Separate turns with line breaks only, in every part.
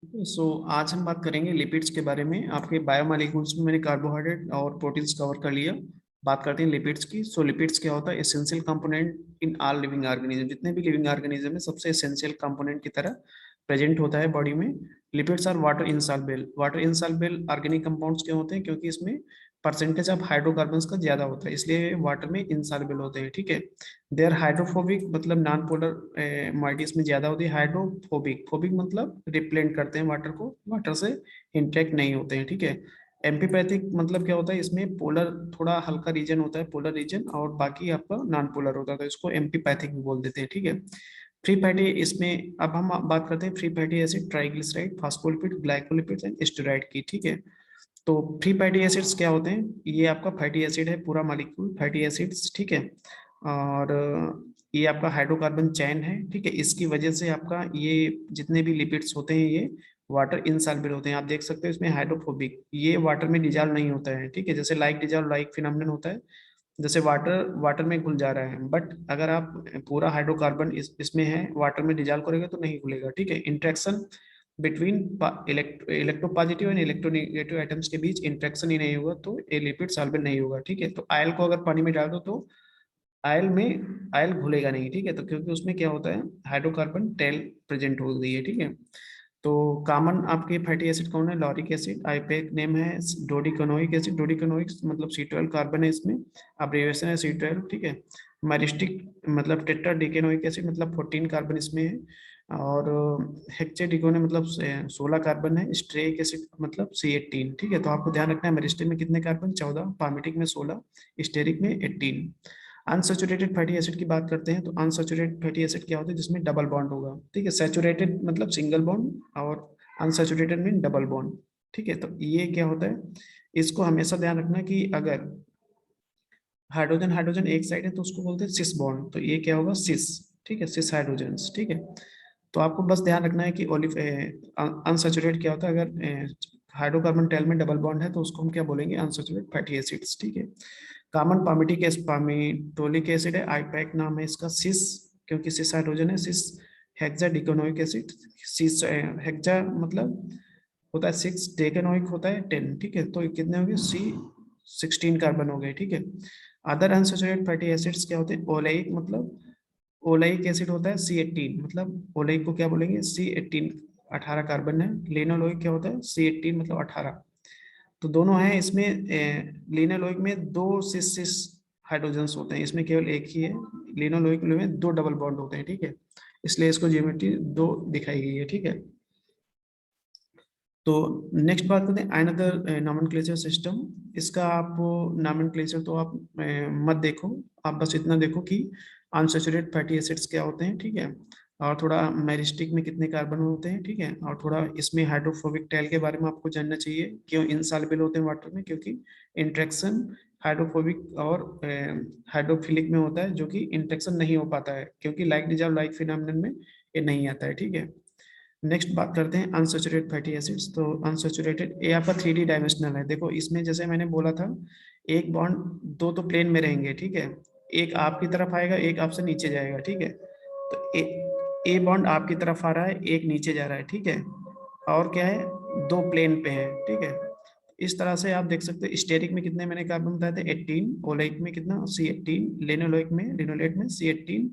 आज हम बात करेंगे लिपिड्स के बारे में। आपके बायोमोलिक्यूल्स में मैंने कार्बोहाइड्रेट और प्रोटीन्स कवर कर लिया। बात करते हैं लिपिड्स की। लिपिड्स क्या होता है? Essential component in all living organism. जितने भी लिविंग ऑर्गेनिज्म है सबसे एसेंशियल कंपोनेंट की तरह प्रेजेंट होता है बॉडी में। Lipids are water insoluble. Water insoluble organic compounds क्यों होते हैं? क्योंकि इसमें परसेंटेज ऑफ हाइड्रोकार्बन्स का ज्यादा होता है, इसलिए वाटर में इनसॉल्युबल होते हैं। ठीक है। दे आर हाइड्रोफोबिक, मतलब नॉन पोलर मॉइटीज में ज्यादा होती है। हाइड्रोफोबिक, फोबिक मतलब रिप्लेंट करते हैं वाटर को, वाटर से इंटरेक्ट नहीं होते हैं। ठीक है। एम्पीपैथिक मतलब क्या होता है? इसमें पोलर थोड़ा हल्का रीजन होता है, पोलर रीजन, और बाकी आपका नॉन पोलर होता है, तो इसको एम्पीपैथिक भी बोल देते हैं। ठीक है। फ्री फैटी, इसमें अब हम बात करते हैं free fatty acid, triglyceride, phospholipid, glycolipid and steroid की। ठीक है। तो फ्री फैटी एसिड्स क्या होते हैं? ये आपका फैटी एसिड है, पूरा मॉलिक्यूल फैटी एसिड्स। ठीक है। और ये आपका हाइड्रोकार्बन चैन है। ठीक है। इसकी वजह से आपका ये जितने भी लिपिड्स होते हैं ये वाटर इनसॉल्युबल होते हैं। आप देख सकते हो इसमें हाइड्रोफोबिक, ये वाटर में डिजॉल्व नहीं होता है। ठीक है। जैसे लाइक डिजॉल्व लाइक फिनोमिनन होता है, जैसे वाटर वाटर में घुल जा रहा है, बट अगर आप पूरा हाइड्रोकार्बन इसमें है, वाटर में डिजॉल्व करेगा तो नहीं घुलेगा। ठीक है। Interaction between electropositive and electronegative atoms के बीच इंट्रैक्शन ही नहीं होगा तो ये लिपिड सॉल्वेबल नहीं होगा। ठीक है। तो आयल को अगर पानी में डाल दो तो आयल घुलेगा नहीं। ठीक है। तो क्योंकि उसमें क्या होता है, हाइड्रोकार्बन टेल प्रेजेंट हो गई है। ठीक है। तो कॉमन आपके फैटी एसिड कौन है? Lauric acid. आईपैक नेम है डोडिकनोइक एसिड। डोडिकनोइक मतलब C12 कार्बन है इसमें, अब्रिविएशन है C12। ठीक है। मैरिस्टिक मतलब टेट्रा डिकेनोइक एसिड, मतलब 14 कार्बन इसमें है। और हेक्सेडिकोने मतलब 16 कार्बन है। स्ट्रेइक एसिड मतलब C18। ठीक है। तो आपको ध्यान रखना है मैरिस्टिक में कितने कार्बन? 14, पामिटिक में 16, स्टेरिक में 18। अनसैचुरेटेड फैटी एसिड की बात करते हैं तो अनसैचुरेटेड फैटी एसिड क्या होता है? जिसमें डबल बॉन्ड होगा। ठीक है। सैचुरेटेड मतलब सिंगल बॉन्ड, और अनसैचुरेटेड मीन डबल बॉन्ड। ठीक है। तो ये क्या होता है, इसको हमेशा ध्यान रखना कि अगर हाइड्रोजन हाइड्रोजन एक साइड है तो उसको बोलते हैं सिस बॉन्ड, तो ये क्या होगा? सिस। ठीक है। सिस हाइड्रोजन। ठीक है। तो आपको बस ध्यान रखना है कि ओलिफ अनसैचुरेटेड क्या होता है? अगर हाइड्रोकार्बन टेल में डबल बॉन्ड है तो उसको हम क्या बोलेंगे? Unsaturated fatty acids. ठीक है। कॉमन पामिटिक एसिड, पामिटोलिक एसिड है, आईपैक नाम है इसका। सिस, क्योंकि सिस हाइड्रोजन है। सिस हेक्सा डिकोनोइक एसिड। सिस हेक्सा मतलब होता है 6, डेकेनोइक होता है 10। ठीक है। तो ये कितने हो गए? C16 कार्बन हो गए। ठीक है। अदर अनसैचुरेटेड फैटी एसिड्स क्या होते हैं? ओलेइक मतलब ओलेइक एसिड होता है C18, मतलब ओलेइक को क्या बोलेंगे? C18, 18 कार्बन है। लेनोलोइक क्या होता है? C18 मतलब 18। तो दोनों हैं इसमें। लिनोलोइक में दो सिस सिस हाइड्रोजन्स होते हैं, इसमें केवल एक ही है। लिनोलोइक में दो डबल बॉन्ड होते हैं। ठीक है। इसलिए इसको ज्योमेट्री दो दिखाई गई है। ठीक है। तो नेक्स्ट बात करते हैं अनदर नॉमेनक्लेचर सिस्टम। इसका आप नॉमेनक्लेचर तो आप मत देखो, आप बस इतना देखो कि अनसैचुरेटेड फैटी एसिड्स क्या होते हैं। ठीक है। और थोड़ा मैरिस्टिक में कितने कार्बन होते हैं। ठीक है। और थोड़ा इसमें हाइड्रोफोबिक टेल के बारे में आपको जानना चाहिए। क्यों इनसॉल्युबल होते हैं वाटर में? क्योंकि इंट्रैक्शन हाइड्रोफोबिक और हाइड्रोफिलिक में होता है, जो कि इंट्रैक्शन नहीं हो पाता है क्योंकि लाइक डिजॉल्व लाइक फिनोमिनन में ये नहीं आता है। ठीक है। नेक्स्ट बात करते हैं अनसैचुरेटेड फैटी एसिड्स। तो अनसैचुरेटेड ये आपका 3D डायमेंशनल है। देखो इसमें जैसे मैंने बोला था, एक बॉन्ड दो तो प्लेन में रहेंगे। ठीक है। एक आपकी तरफ आएगा, एक आपसे नीचे जाएगा। ठीक है। तो ए बॉन्ड आपकी तरफ आ रहा है, एक नीचे जा रहा है। ठीक है। और क्या है, दो प्लेन पे है। ठीक है। इस तरह से आप देख सकते हैं स्टेरिक में कितने मैंने कार्बन बताए थे? 18। ओलेइक में कितना? C18। लेनोलोइक में, लिनोलेट में C18।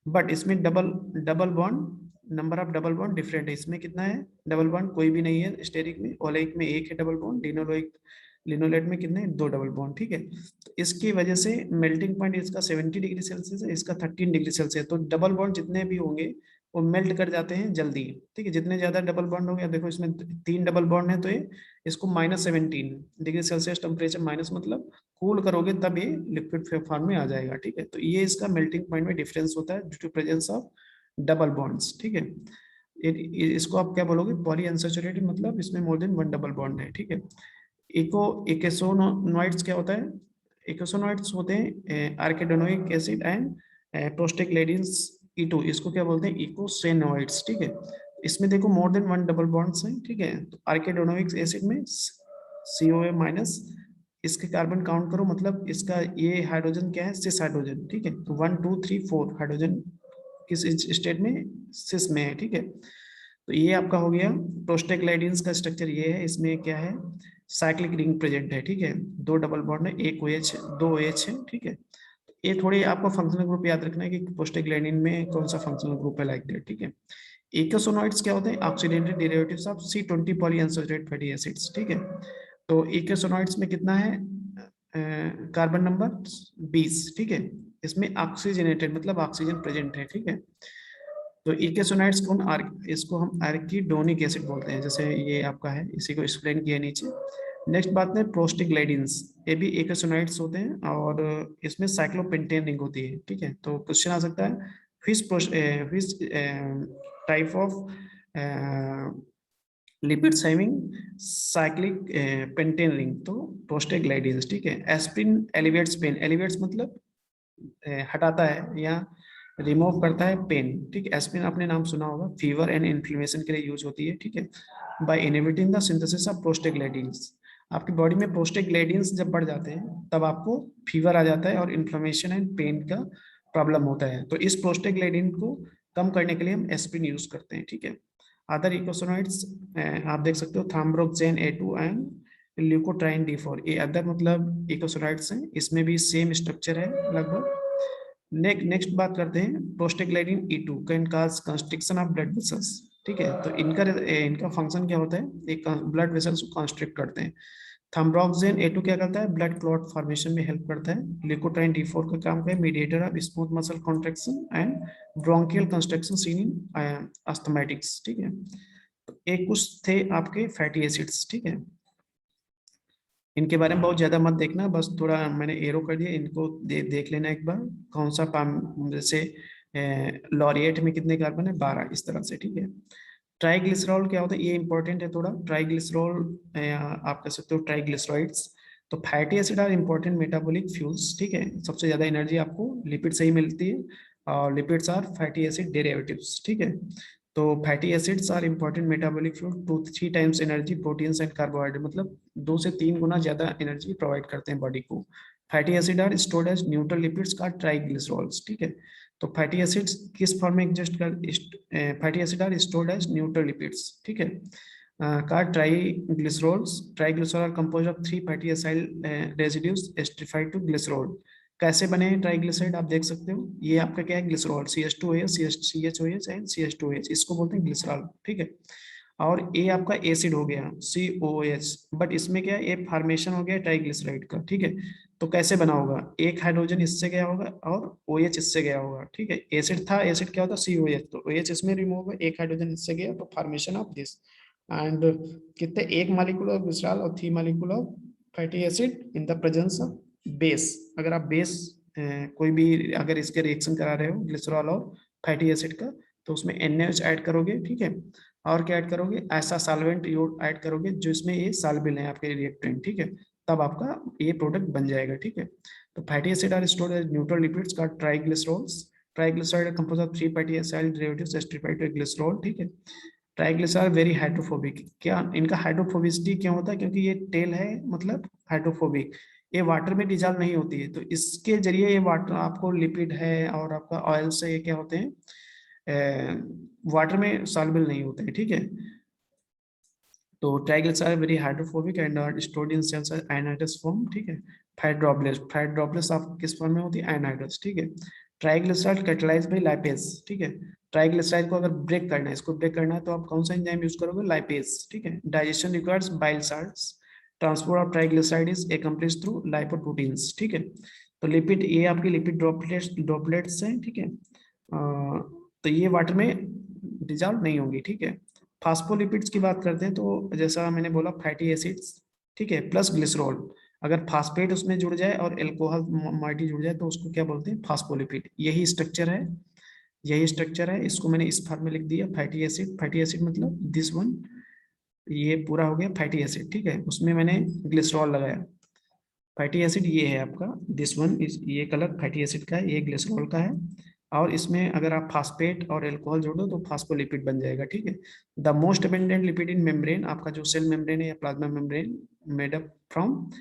बट इसमें double double bond, number of double bond different है। इसमें कितना है डबल बॉन्ड? कोई भी नहीं है स्टेरिक में। ओलेइक में एक है डबल बॉन्ड। लिनोलोइक लिनोलेट में कितने? दो डबल बॉन्ड। ठीक है। तो इसकी वजह से मेल्टिंग पॉइंट इसका 70 डिग्री सेल्सियस है, इसका 13 डिग्री सेल्सियस। तो डबल बॉन्ड जितने भी होंगे वो मेल्ट कर जाते हैं जल्दी। ठीक है। जितने ज्यादा डबल बॉन्ड हो गया, देखो इसमें 3 डबल बॉन्ड है तो ये इसको -17 डिग्री सेल्सियस टेम्परेचर, माइनस मतलब कूल करोगे तब ये लिक्विड फॉर्म में आ जाएगा। ठीक है। तो ये इसका मेल्टिंग पॉइंट में डिफरेंस होता है due to presence of double bonds. ठीक है। इसको आप क्या बोलोगे? पॉली अनसैचुरेटेड, मतलब इसमें more than one double bond है। ठीक है। इकोसोनोइड्स क्या होता है? इकोसोनोइड्स होते हैं आर्किडोनोइक एसिड एंड प्रोस्टेग्लैंडिन्स E2, इसको क्या बोलते हैं? इकोसेनोइड्स। ठीक है। इसमें देखो more than one double bonds हैं। ठीक है। तो आर्किडोनोइक एसिड में COA माइनस, इसके कार्बन काउंट करो, मतलब इसका ये हाइड्रोजन क्या है? सिस हाइड्रोजन। ठीक है। तो 1 2 3 4 हाइड्रोजन किस स्टेट में? सिस में है। ठीक है। तो ये आपका हो गया प्रोस्टाग्लैंडिन्स का स्ट्रक्चर। ये है, इसमें क्या है, साइक्लिक रिंग प्रेजेंट है, ठीक है, दो डबल बॉन्ड है, एक OH दो OH है, ठीक है। ये थोड़ी आपको फंक्शनल ग्रुप याद रखना है कि प्रोस्टाग्लैंडिन में कौन सा फंक्शनल ग्रुप है, लाइक दैट, ठीक है। इकोसोनॉइड्स क्या होते हैं, oxidated derivatives of C20 polyunsaturated fatty acids, ठीक है। तो इकोसोनॉइड्स में कितना है, कार्बन नंबर 20, ठीक है। इसमें ऑक्सीजनेटेड मतलब ऑक्सीजन प्रेजेंट है, ठीक है। तो इकोसोनाइड्स कौन, इसको हम आर्किडोनिक एसिड बोलते हैं, जैसे ये आपका है, इसी को एक्सप्लेन किया नीचे। नेक्स्ट बात है प्रोस्टाग्लैंडिन्स, ये भी इकोसोनाइड्स होते हैं और इसमें साइक्लोपेंटेन रिंग होती है, ठीक है। तो क्वेश्चन आ सकता है which type of lipids having cyclic pentane ring, तो प्रोस्टाग्लैंडिन्स, ठीक है। एस्पिरिन एलिवेट्स पेन, एलिवेट्स मतलब हटाता है या रिमूव करता है पेन, ठीक है। एस्पिरिन आपने नाम सुना होगा, फीवर एंड इन्फ्लेमेशन के लिए यूज होती है, ठीक है। By inhibiting the synthesis of prostaglandins, आपकी बॉडी में प्रोस्टाग्लैंडिन्स जब बढ़ जाते हैं तब आपको फीवर आ जाता है और इन्फ्लेमेशन एंड पेन का प्रॉब्लम होता है। तो इस प्रोस्टाग्लैंडिन को कम करने के लिए हम एस्पिरिन यूज करते हैं, ठीक है। अदर इकोसोनॉइड्स आप देख सकते हो, थाम्ब्रोक्सेन A2 एंड ल्यूकोट्राइन D4, ये अदर मतलब इकोसोनॉइड्स हैं, इसमें भी सेम स्ट्रक्चर है लगभग। नेक्स्ट बात करते हैं prostaglandin E2 can cause constriction of blood vessels, ठीक है। तो इनका फंक्शन क्या होता है, एक ब्लड वेसल्स को कंस्ट्रिक्ट करते हैं। थम्ब्रोक्सेन A2 क्या करता है, ब्लड क्लॉट फॉर्मेशन में हेल्प करता है। ल्यूकोट्राइन D4 का काम है mediator of smooth muscle contraction and bronchial construction seen in asthmatics, ठीक है। तो एक कुछ थे आपके फैटी एसिड्स, ठीक है। इनके बारे में बहुत ज्यादा मत देखना, बस थोड़ा मैंने एरो कर दिया, इनको देख लेना एक बार, कौन सा पाम, जैसे लॉरिएट में कितने कार्बन है, 12, इस तरह से, ठीक है। ट्राइग्लिसरॉल क्या होता है, ये इंपॉर्टेंट है थोड़ा। ट्राइग्लिसरॉल आप कह सकते हो ट्राइग्लिसराइड्स। तो fatty acid are important metabolic fuels, ठीक है। सबसे ज्यादा एनर्जी आपको लिपिड से ही मिलती है, और lipids are fatty acid derivatives, ठीक है। तो fatty acids are important metabolic fuel, 2-3 times energy proteins and carbohydrate, मतलब 2 से 3 गुना ज्यादा एनर्जी प्रोवाइड करते हैं बॉडी को। Fatty acid are stored as neutral lipids का ट्राइग्लिसरॉल्स, ठीक है। तो फैटी एसिड्स किस फॉर्म में एग्जिस्ट कर, fatty acid are stored as neutral lipids, ठीक है। का triglycerols, triglycerol are composed of 3 fatty acid residues esterified to glycerol. कैसे बने हैं ट्राइग्लिसराइड, आप देख सकते हो, ये आपका क्या है, glycerol, CH2OH CHOH and CH2OH, इसको बोलते हैं ग्लिसरॉल, ठीक है। और ये आपका एसिड हो गया COOH, बट इसमें क्या है, ये फॉर्मेशन हो गया ट्राइग्लिसराइड का, ठीक है। तो कैसे बना होगा, एक हाइड्रोजन इससे गया होगा और OH इससे गया होगा, ठीक है। एसिड था, एसिड क्या होता है COH, तो OH इसमें रिमूव हुआ, एक हाइड्रोजन इससे गया, तो फॉर्मेशन ऑफ दिस एंड कितने, एक मॉलिक्यूल ऑफ ग्लिसरॉल और 3 molecule of fatty acid in the presence of base. अगर आप बेस कोई भी अगर इसके रिएक्शन करा रहे हो ग्लिसरॉल और फैटी एसिड का, तो उसमें NaOH ऐड करोगे, ठीक है। और क्या ऐड करोगे, ऐसा सॉल्वेंट ऐड करोगे जो इसमें ये सॉल्युबल है आपके रिएक्टेंट, ठीक है। तब आपका ये प्रोडक्ट बन जाएगा, ठीक है। तो fatty acid are stored as neutral lipids का triglycerols. Triglyceride compose of 3 fatty acid derivatives esterified to glycerol, ठीक है। ट्राइग्लिसराइड वेरी हाइड्रोफोबिक, क्या इनका हाइड्रोफोबिसिटी क्यों होता है, क्योंकि ये टेल है, मतलब हाइड्रोफोबिक, ये वाटर में डिजॉल्व नहीं होती है, तो इसके जरिए ये वाटर आपको लिपिड है और आपका ऑयल से ये क्या होते हैं, वाटर में सॉल्युबल नहीं होते हैं, ठीक है। तो triglyceride very hydrophobic and are stored in cells as anhydrous form, ठीक है। फैट ड्रॉपलेट्स आप किस फॉर्म में होती है, एनहाइड्रस, ठीक है। ट्राइग्लिसराइड कैटालाइज्ड बाय लाइपेज, ठीक है। ट्राइग्लिसराइड को अगर ब्रेक करना है, इसको ब्रेक करना है, तो आप कौन सा एंजाइम यूज करोगे, लाइपेज, ठीक है। Digestion requires bile salts, transport of triglyceride is accomplished through lipoproteins, ठीक है। तो लिपिड, ये आपकी लिपिड ड्रॉपलेट्स हैं, ठीक है। तो ये वाटर में डिजॉल्व नहीं होंगी, ठीक है। फास्फोलिपिड्स की बात करते हैं, तो जैसा मैंने बोला फैटी एसिड्स, ठीक है, प्लस ग्लिसरॉल, अगर फास्फेट उसमें जुड़ जाए और एल्कोहल माइटी जुड़ जाए तो उसको क्या बोलते हैं, फास्फोलिपिड। यही स्ट्रक्चर है, यही स्ट्रक्चर है, इसको मैंने इस फॉर्म में लिख दिया, फैटी एसिड। फैटी एसिड मतलब दिस वन, ये पूरा हो गया फैटी एसिड, ठीक है, उसमें मैंने ग्लिसरॉल लगाया। फैटी एसिड ये है आपका, दिस वन इस, ये कलर फैटी एसिड का है, ये ग्लिसरॉल का है, और इसमें अगर आप फास्फेट और अल्कोहल जोड़ो तो फास्फोलिपिड बन जाएगा, ठीक है। The most abundant lipid in membrane, आपका जो सेल मेम्ब्रेन है या plasma membrane, made up from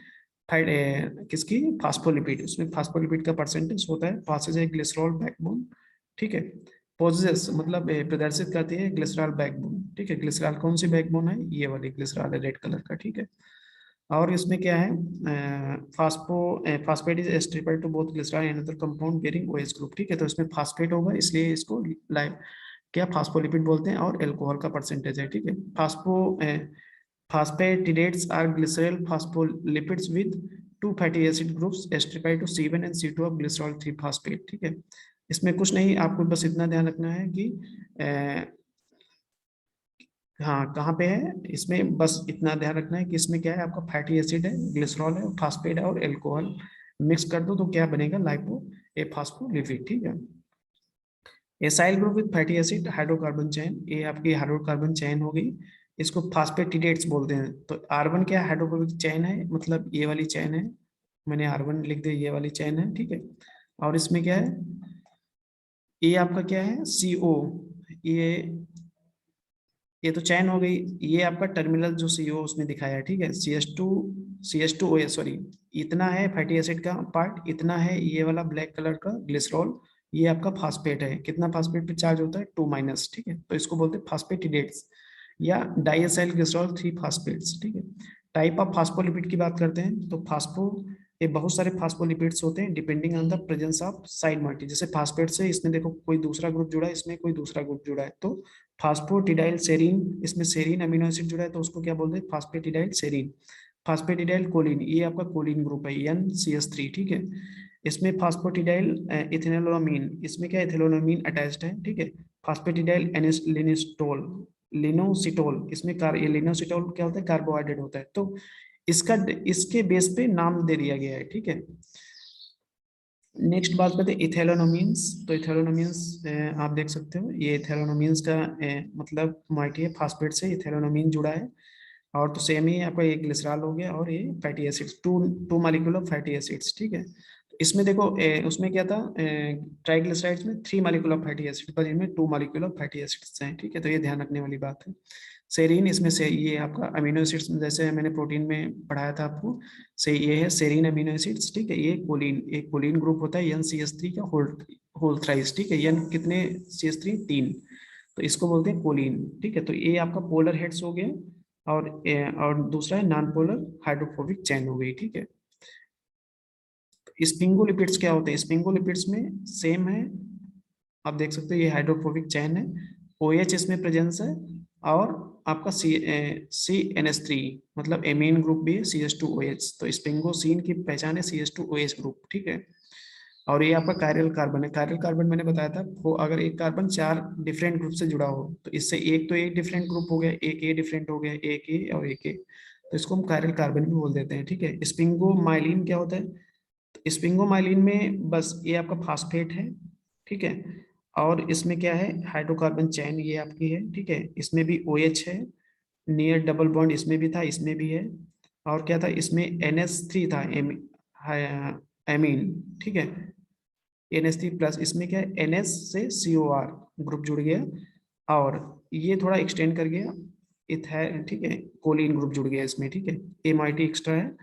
किसकी, फास्फोलिपिड, उसमें फास्फोलिपिड का परसेंटेज होता है, पासेज है ग्लिसरॉल बैकबोन, ठीक है। पोजेस मतलब प्रदर्शित करती है ग्लिसरॉल बैकबोन, ठीक है। ग्लिसरॉल कौन सी बैकबोन है, ये वाली ग्लिसरॉल है रेड कलर का, ठीक है। और इसमें क्या है, phosphate is esterified to both glycerol and other compound bearing OH group, ठीक है। तो इसमें फास्फेट होगा, इसलिए इसको क्या फास्फोलिपिड बोलते हैं, और एल्कोहल का परसेंटेज है, ठीक है। Phosphatidates are glycerol phospholipids with two fatty acid groups estripied to C1 and C2 of glycerol 3 phosphate, ठीक है। इसमें कुछ नहीं, आपको बस इतना ध्यान रखना है कि हाँ कहाँ पे है, इसमें बस इतना ध्यान रखना है कि इसमें क्या है, आपका फैटी एसिड है, ग्लिसरॉल है, फास्फेट है और एल्कोहल मिक्स कर दो तो क्या बनेगा, लाइपो ए फास्फोलिपिड, ठीक है। Acyl group with fatty acid hydrocarbon chain, ये आपकी हाइड्रोकार्बन चेन हो गई, इसको फास्फेटिडेट्स बोलते हैं। तो R1 क्या हाइड्रोक्लोरिक चेन है, मतलब ये वाली चेन है, मैंने R1 लिख दिया, ये वाली चेन है, ठीक है। और इसमें क्या है, ये आपका क्या है, CO, ये तो चैन हो गई, ये आपका टर्मिनल जो CO उसमें दिखाया है, ठीक है। CH2OH, सॉरी, इतना है फैटी एसिड का पार्ट, इतना है ये वाला ब्लैक कलर का ग्लिसरॉल, ये आपका फास्फेट है, कितना फास्फेट पे चार्ज होता है, 2-, ठीक है। तो इसको बोलते हैं फास्फेटिडेट्स या डाइएसाइल ग्लिसरॉल 3 फास्फेट्स, ठीक है। टाइप ऑफ फास्फोलिपिड की बात करते हैं तो ये बहुत सारे फास्फोलिपिड्स होते हैं depending on the presence of side multi. जैसे फास्फेट से इसमें देखो कोई दूसरा ग्रुप जुड़ा है, इसमें कोई दूसरा ग्रुप जुड़ा है, तो फास्फोटिडाइल सेरीन, इसमें सेरीन अमीनो एसिड जुड़ा है तो उसको क्या बोलते हैं, फास्फेटिडाइल सेरीन। फास्फेटिडाइल कोलिन, ये आपका कोलिन ग्रुप है, NCH3, ठीक है। इसमें फास्फोटिडाइल इथेनोलामीन, इसमें क्या इथेनोलामीन अटैच्ड है, ठीक है। फास्फेटिडाइल लिनिस्टोल, लिनोसिटोल, इसमें ये लिनोसिटोल क्या होता है, कार्बोहाइड्रेट होता है, तो इसका इसके बेस पे नाम दे दिया गया है, ठीक है। नेक्स्ट बात करते हैं इथेलोनोमीन्स। तो इथेलोनोमीन्स आप देख सकते हो, ये इथेलोनोमीन्स का मतलब माइटी है, फास्फेट से इथेलोनोमीन जुड़ा है, और तो सेम ही आपका ये ग्लिसरॉल हो गया और ये fatty acids, two two molecule of fatty acids, ठीक है। तो इसमें देखो उसमें क्या था, ट्राइग्लिसराइड्स में 3 मॉलिक्यूल ऑफ फैटी एसिड, पर इनमें 2 मॉलिक्यूल ऑफ फैटी एसिड्स हैं, ठीक है। तो ये ध्यान रखने वाली बात है। सेरीन, इसमें से ये आपका अमीनो एसिड्स, जैसे मैंने प्रोटीन में पढ़ाया था आपको, से ये है सेरीन अमीनो एसिड्स, ठीक है। ये कोलिन, एक कोलिन ग्रुप होता है NCH3 का होल थ्राइस, ठीक है। N कितने, CH3 3, तो इसको बोलते हैं कोलिन, ठीक है। तो ये आपका पोलर हेड्स हो गया, और दूसरा है नॉन पोलर हाइड्रोफोबिक चेन हो गई, ठीक है। स्पिंगोलिपिड्स क्या होते हैं, स्पिंगोलिपिड्स में सेम है, आप देख सकते हो ये हाइड्रोफोबिक चेन है, OH इसमें प्रेजेंस है, और आपका CNS3 मतलब एमीन ग्रुप भी है, CH2OH, तो स्पिंगोसिन की पहचान है CH2OH ग्रुप, ठीक है। और ये आपका कायरल कार्बन है, कायरल कार्बन मैंने बताया था, वो अगर एक कार्बन 4 डिफरेंट ग्रुप से जुड़ा हो तो इससे एक तो एक डिफरेंट ग्रुप हो गया, एक ए डिफरेंट हो गया, एक ए और एक ए, तो इसको हम कायरल कार्बन भी बोल देते हैं, ठीक है। स्पिंगोमाइलिन क्या होता है, तो स्पिंगोमाइलिन में बस ये आपका फास्फेट है, ठीक है। और इसमें क्या है, हाइड्रोकार्बन चैन ये आपकी है, ठीक है। इसमें भी OH है, नियर डबल बॉन्ड इसमें भी था, इसमें भी है, और क्या था, इसमें NS3 था, एमीन, ठीक है। NH3 प्लस, इसमें क्या है, NS से COR ग्रुप जुड़ गया, और ये थोड़ा एक्सटेंड कर गया, ठीक है, कोलिन ग्रुप जुड़ गया इसमें, ठीक है। MIT एक्स्ट्रा है,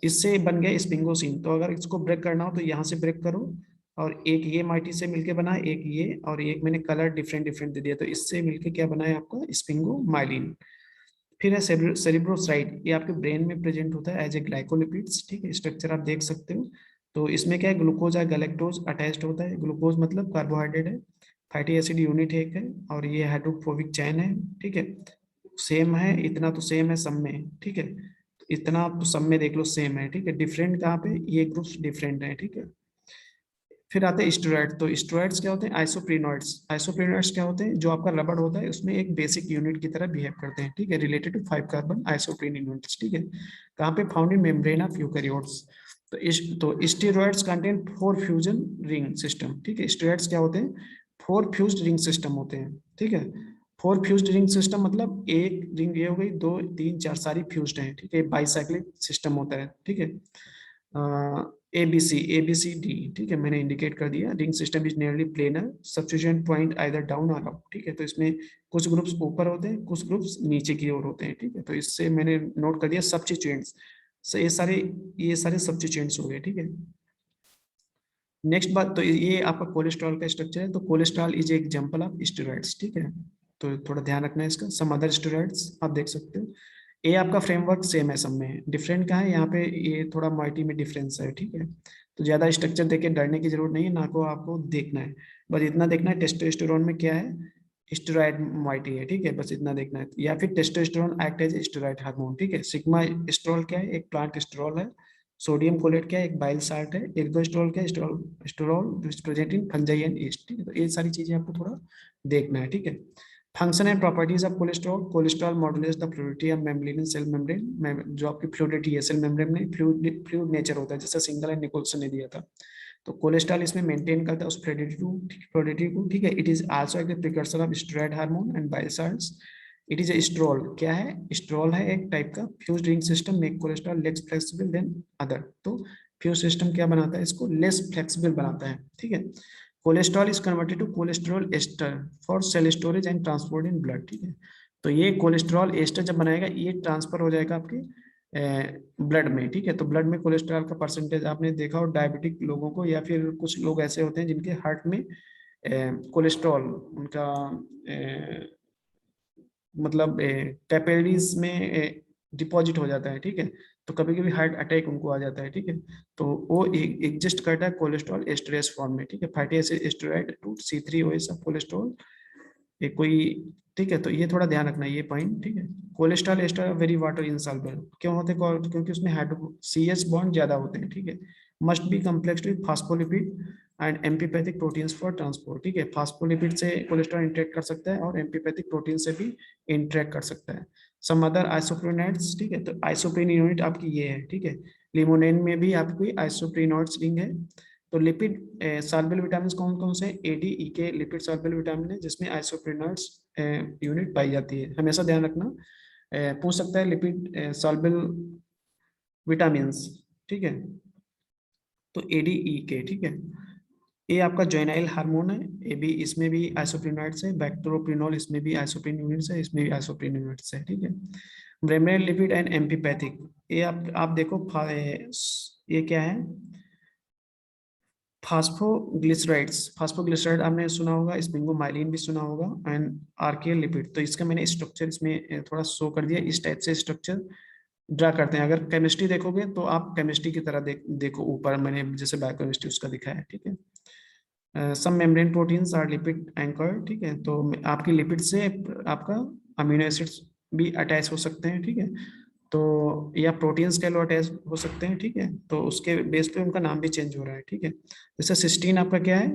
इससे बन गया स्पिंगोसिन। तो अगर इसको ब्रेक करना हो तो यहाँ से ब्रेक करो, और एक ये माइटी से मिलके बना, एक ये, और एक मैंने कलर डिफरेंट डिफरेंट दे दिया, तो इससे मिलके क्या बना है आपका, स्पिंगोमाइलिन। फिर है सेरिब्रोसाइड, ये आपके ब्रेन में प्रेजेंट होता है एज ए ग्लाइकोलिपिड्स, ठीक है। स्ट्रक्चर आप देख सकते हो, तो इसमें क्या है, ग्लूकोज या गैलेक्टोज अटैच्ड होता है, ग्लूकोज मतलब कार्बोहाइड्रेट है, फैटी एसिड यूनिट एक है, और ये हाइड्रोफोबिक चैन है, ठीक है। सेम है, इतना तो सेम है सब में, ठीक है। तो इतना आप तो सब में देख लो सेम है, ठीक है। डिफरेंट कहाँ पे, ये ग्रुप्स डिफरेंट है, ठीक है। फिर आते हैं स्टेरॉइड। तो स्टेरॉइड्स क्या होते हैं, आइसोप्रेनॉइड्स। आइसोप्रेनॉइड्स क्या होते हैं, जो आपका रबड़ होता है उसमें एक बेसिक यूनिट की तरह बिहेव करते हैं, ठीक है, related to 5 carbon isoprene units, ठीक है। कहाँ पे, found in membrane of eukaryotes. तो steroids contain 4 fusion ring system, ठीक है। स्टेरॉइड्स क्या होते हैं, 4 फ्यूज्ड रिंग सिस्टम होते हैं, ठीक है। 4 फ्यूज्ड रिंग सिस्टम मतलब एक रिंग ये हो गई, 2 3 4 सारी फ्यूज्ड हैं, ठीक है, बाईसाइक्लिक सिस्टम होता है, ठीक है। ABCD, ठीक है, मैंने इंडिकेट कर दिया। Ring system is nearly planar, substitution point either down और अप, ठीक है। तो इसमें कुछ ग्रुप्स ऊपर होते हैं, कुछ ग्रुप्स नीचे की ओर होते हैं, ठीक है। तो इससे मैंने नोट कर दिया सब्स्टिट्यूएंट्स, so ये सारे सब्स्टिट्यूएंट्स हो गए, ठीक है। नेक्स्ट बात, तो ये आपका कोलेस्ट्रॉल का स्ट्रक्चर है, तो cholesterol is example of steroids, ठीक है। तो थोड़ा ध्यान रखना है इसका। सम अदर स्टेरॉइड्स आप देख सकते हो। ये आपका फ्रेमवर्क सेम है सब में, डिफरेंट क्या है यहाँ पे, ये थोड़ा मॉइटी में डिफरेंस है, ठीक है। तो ज्यादा स्ट्रक्चर देख के डरने की जरूरत नहीं है, ना को आपको देखना है, बस इतना देखना है टेस्टोस्टेरोन में क्या है, स्टेरॉइड मॉइटी है, ठीक है, बस इतना देखना है। या फिर testosterone act as steroid hormone, ठीक है। सिग्मा स्ट्रोल क्या है, एक प्लांट स्टेरॉल है। सोडियम कोलेट क्या है, एक बाइल साल्ट है। एर्गोस्ट्रोल क्या है, sterol present in fungi and yeast, ठीक है। तो ये सारी चीजें आपको थोड़ा देखना है, ठीक है। Function and properties of cholesterol. Cholesterol modulates the fluidity of membrane cell membrane, जो आपकी फ्लूइडिटी है सेल मेम्ब्रेन में, फ्लूइड नेचर होता है, जैसे सिंगल एंड निकोल्सन ने दिया था। तो कोलेस्ट्रॉल इसमें मेंटेन करता है उस फ्लूइडिटी को, ठीक है। इट इज आल्सो एक precursor of steroid hormone and bile salts. It is a sterol, क्या है, स्ट्रोल है एक टाइप का। Fuse ring system make cholesterol less flexible than other. तो फ्यूज सिस्टम क्या बनाता है, इसको लेस फ्लेक्सिबल बनाता है, ठीक है। Cholesterol is converted to cholesterol ester for cell storage and transport in blood, ठीक है। तो ये कोलेस्ट्रॉल एस्टर जब बनाएगा, ये ट्रांसफर हो जाएगा आपके ब्लड में, ठीक है। तो ब्लड में कोलेस्ट्रॉल का परसेंटेज आपने देखा हो डायबिटिक लोगों को, या फिर कुछ लोग ऐसे होते हैं जिनके हार्ट में कोलेस्ट्रॉल उनका मतलब कैपिलरीज में डिपॉजिट हो जाता है, ठीक है। तो कभी कभी हार्ट अटैक उनको आ जाता है, ठीक है। तो वो एग्जिस्ट करता है कोलेस्ट्रॉल एस्टरेस फॉर्म में, ठीक है। Fatty acid steroid to C3OH of cholesterol, ये कोई, ठीक है। तो ये थोड़ा ध्यान रखना है ये पॉइंट, ठीक है। Cholesterol ester very water insoluble क्यों होते हैं, क्योंकि उसमें हाइड्रो CH बॉन्ड ज्यादा होते हैं, ठीक है। Must be complex with phospholipid and amphipathic proteins for transport, ठीक है। फास्फोलिपिड से कोलेस्ट्रॉल इंटरेक्ट कर सकता है और एम्पीपैथिक प्रोटीन से भी इंटरेक्ट कर सकता है। सम अदर आइसोप्रिनोइड्स, ठीक है। तो आइसोप्रिन यूनिट आपकी ये है, ठीक है। लिमोनिन में भी आपकी आइसोप्रिनोइड्स रिंग है। तो लिपिड सॉल्युबल विटामिन कौन कौन से, ADE के लिपिड सॉल्युबल विटामिन है, जिसमें आइसोप्रिनोइड्स यूनिट पाई जाती है, हमेशा ध्यान रखना। पूछ सकता है लिपिड सॉल्युबल विटामिन, ठीक है। तो ADE के, ठीक है। ये आपका जोइनाइल हार्मोन है, ये भी, इसमें भी आइसोप्रिनोइड्स है। बैक्टेरोप्रिनोल, इसमें भी आइसोप्रिन यूनिट्स है, इसमें भी आइसोप्रिन यूनिट्स है, ठीक है। ब्रेमरेल लिपिड एंड एम्पीपैथिक, ये आप देखो ये क्या है, फास्फोग्लिसराइड्स। फास्फोग्लिसराइड आपने सुना होगा, स्पिंगोमाइलिन भी सुना होगा, एंड आर्कियल लिपिड। तो इसका मैंने स्ट्रक्चर इसमें थोड़ा शो कर दिया, इस टाइप से स्ट्रक्चर ड्रा करते हैं। अगर केमिस्ट्री देखोगे तो आप केमिस्ट्री की तरह देखो, ऊपर मैंने जैसे बायोकेमिस्ट्री उसका दिखाया है, ठीक है। Some membrane proteins are lipid anchor, ठीक है। तो आपकी लिपिड से आपका अमीनो एसिड्स भी अटैच हो सकते हैं, ठीक है। तो या प्रोटीन्स कह लो अटैच हो सकते हैं, ठीक है। तो उसके बेस पे उनका नाम भी चेंज हो रहा है, ठीक है। जैसे सिस्टीन आपका क्या है,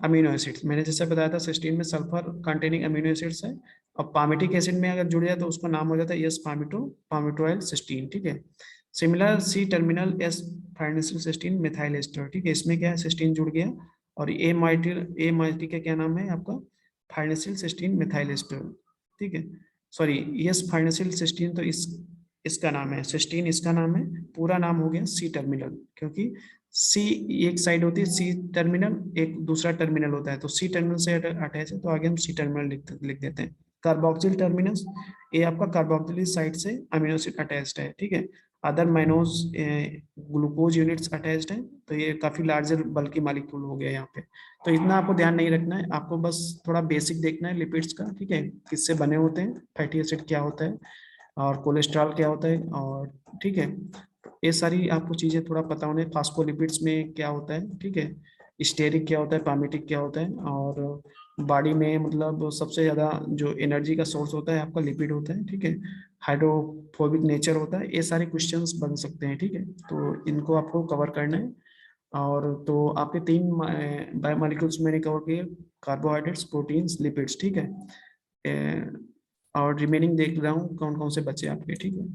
अमीनो एसिड्स, मैंने जैसे बताया था सिस्टीन में सल्फर कंटेनिंग अमीनो एसिड्स है। और पामिटिक एसिड में अगर जुड़ जाए तो उसका नाम हो जाता है यस पामिटोइल सिस्टीन, ठीक है। Similar C terminal S farnesyl cysteine methyl ester, ठीक है। इसमें क्या है, सिस्टीन जुड़ गया। और ए माइटी का क्या नाम है आपका, फाइनेंशियल सिस्टीन मिथाइल एस्टर, ठीक है। सॉरी, यस फाइनेंशियल सिस्टीन, तो इसका नाम है सिस्टीन, इसका नाम है। पूरा नाम हो गया C टर्मिनल, क्योंकि C एक साइड होती है C टर्मिनल, एक दूसरा टर्मिनल होता है, तो C टर्मिनल से अटैच है, तो आगे हम C टर्मिनल लिख देते हैं। कार्बोक्सिल टर्मिनस, ये आपका कार्बोक्सिल साइड से अमीनो एसिड अटैच्ड है, ठीक है। अदर माइनोज ग्लूकोज यूनिट्स अटैच्ड है। तो ये काफी लार्जर बल्कि मॉलिक्यूल हो गया यहाँ पे। तो इतना आपको ध्यान नहीं रखना है, आपको बस थोड़ा बेसिक देखना है लिपिड्स का, ठीक है। किससे बने होते हैं, फैटी एसिड क्या होता है, और कोलेस्ट्रॉल क्या होता है, और ठीक है, ये सारी आपको चीजें थोड़ा पता होने। फास्फोलिपिड्स में क्या होता है, ठीक है। स्टेरिक क्या होता है, पामिटिक क्या होता है, और बॉडी में मतलब सबसे ज्यादा जो एनर्जी का सोर्स होता है आपका लिपिड होता है, ठीक है। हाइड्रोफोबिक नेचर होता है, ये सारे क्वेश्चंस बन सकते हैं, ठीक है। तो इनको आपको कवर करना है। और तो आपके 3 बायोमोलिक्यूल्स मैंने कवर किए, कार्बोहाइड्रेट्स, प्रोटीन्स, लिपिड्स, ठीक है। और रिमेनिंग देख रहा हूँ कौन कौन से बचे आपके, ठीक है।